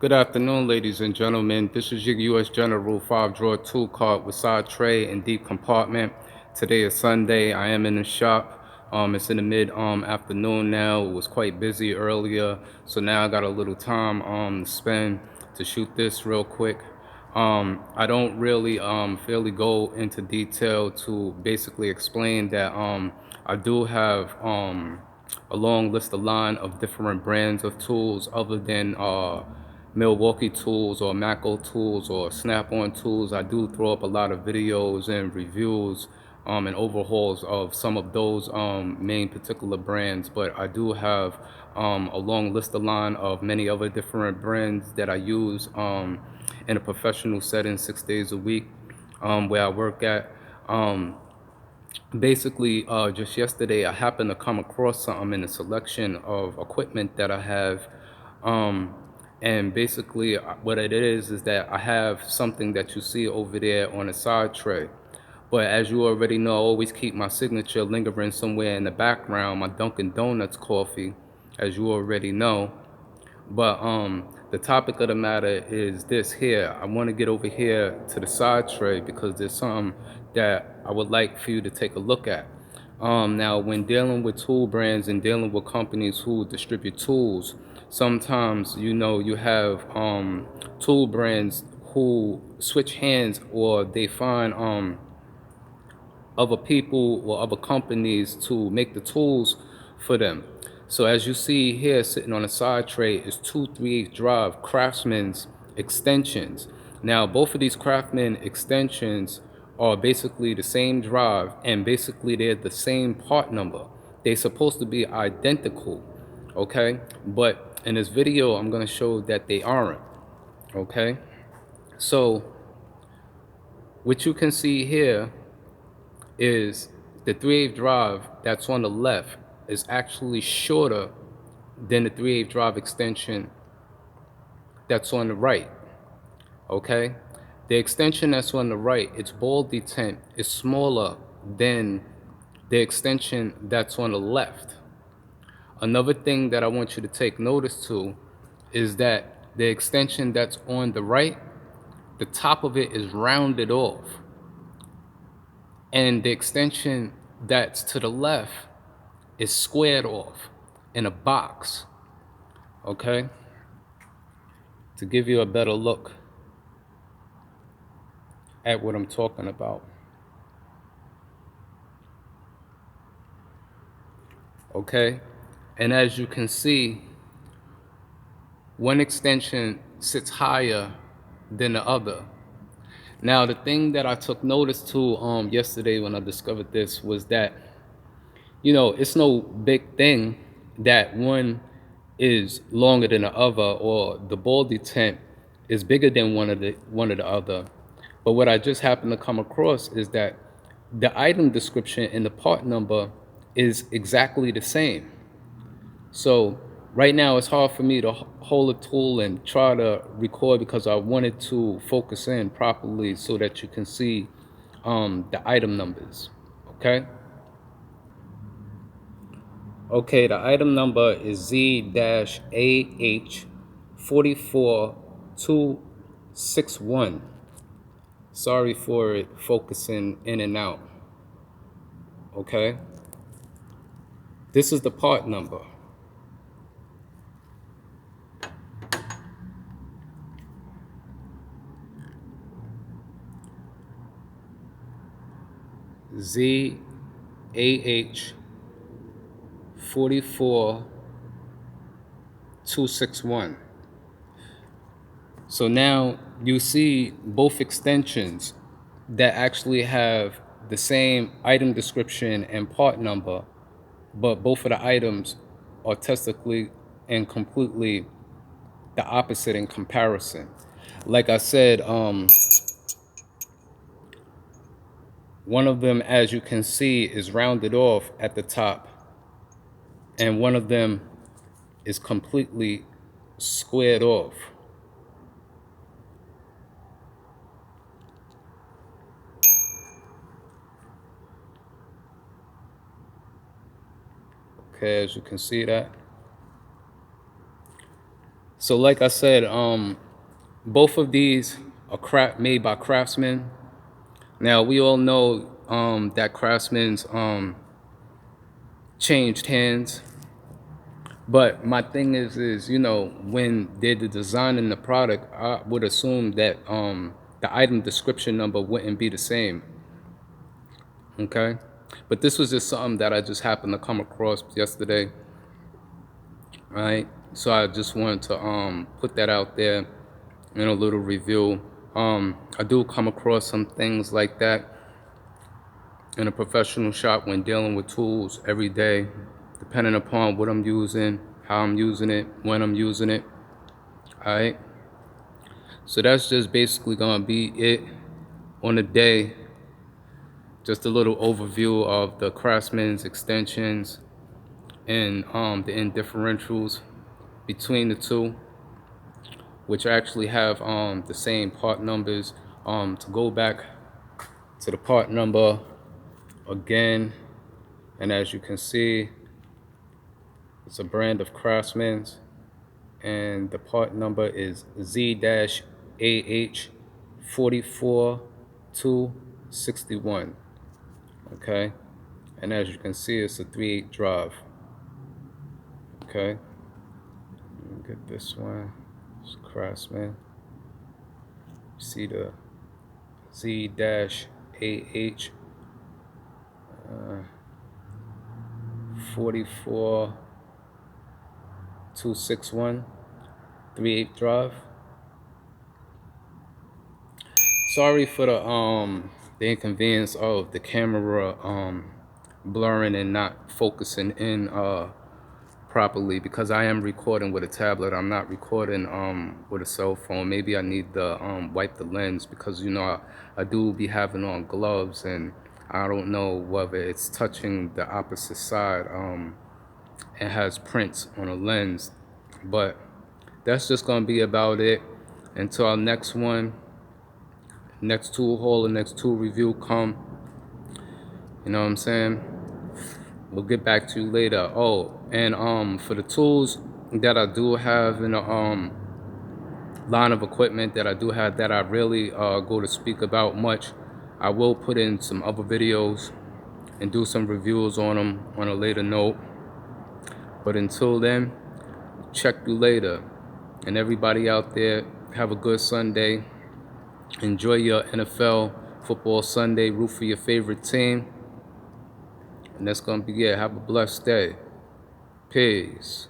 Good afternoon, ladies and gentlemen. This is your U.S. General 5-drawer tool cart with side tray and deep compartment. Today is Sunday. I am in the shop. It's in the mid afternoon now. It was quite busy earlier, so now I got a little time to spend to shoot this real quick. I don't really fairly go into detail to basically explain that I do have a long list of line of different brands of tools other than Milwaukee tools or Mako tools or snap-on tools. I do throw up a lot of videos and reviews and overhauls of some of those main particular brands, but I do have a long list of line of many other different brands that I use in a professional setting 6 days a week where I work at. Basically, just yesterday I happened to come across something in the selection of equipment that I have. um, and basically what it is that I have something that you see over there on the side tray, but as you already know, I always keep my signature lingering somewhere in the background, my Dunkin' Donuts coffee, as you already know. But the topic of the matter is this here. I want to get over here to the side tray because there's something that I would like for you to take a look at. Now, when dealing with tool brands and dealing with companies who distribute tools, sometimes you have tool brands who switch hands, or they find other people or other companies to make the tools for them. So as you see here, sitting on a side tray is two 3/8 drive Craftsman's extensions. Now, both of these Craftsman extensions are basically the same drive, and basically they're the same part number. They're supposed to be identical, okay? But in this video, I'm gonna show that they aren't, okay? So what you can see here is the 3/8 drive that's on the left is actually shorter than the 3/8 drive extension that's on the right, okay? The extension that's on the right, its ball detent is smaller than the extension that's on the left. Another thing that I want you to take notice to is that the extension that's on the right, the top of it is rounded off, and the extension that's to the left is squared off in a box, okay? To give you a better look at what I'm talking about, okay? And as you can see, one extension sits higher than the other. Now, the thing that I took notice to yesterday when I discovered this was that, it's no big thing that one is longer than the other, or the ball detent is bigger than one of the other. But what I just happened to come across is that the item description and the part number is exactly the same. So right now it's hard for me to hold a tool and try to record because I wanted to focus in properly so that you can see the item numbers. Okay. Okay, the item number is Z-AH44261. Sorry for it focusing in and out. Okay. This is the part number. Z-AH44261. So now you see both extensions that actually have the same item description and part number, but both of the items are testically and completely the opposite in comparison. Like I said, one of them, as you can see, is rounded off at the top, and one of them is completely squared off. Okay, as you can see that. So like I said, both of these are made by Craftsman. Now we all know that Craftsman's changed hands. But my thing is, you know, when they're designing the product, I would assume that the item description number wouldn't be the same. Okay. But this was just something that I just happened to come across yesterday. Right. So I just wanted to put that out there in a little review. I do come across some things like that in a professional shop when dealing with tools every day, depending upon what I'm using, how I'm using it, when I'm using it. All right. So that's just basically gonna be it on the day. Just a little overview of the Craftsman's extensions and the indifferentials between the two, which actually have the same part numbers. To go back to the part number again, and as you can see, it's a brand of Craftsman's, and the part number is Z-AH44261. Okay, and as you can see, it's a 3/8 drive. Okay, let me get this one. It's Craftsman. See the Z-AH 44261 3/8 drive. Sorry for the inconvenience of the camera blurring and not focusing in properly, because I am recording with a tablet. I'm not recording with a cell phone. Maybe I need to wipe the lens, because you know I do be having on gloves, and I don't know whether it's touching the opposite side. It has prints on a lens. But that's just gonna be about it until our next one, next tool haul, and next tool review come. You know what I'm saying? We'll get back to you later. Oh, and for the tools that I do have in the line of equipment that I do have that I really go to speak about much, I will put in some other videos and do some reviews on them on a later note. But until then, check you later. And everybody out there, have a good Sunday. Enjoy your NFL football Sunday. Root for your favorite team. And that's gonna be it. Have a blessed day. Peace.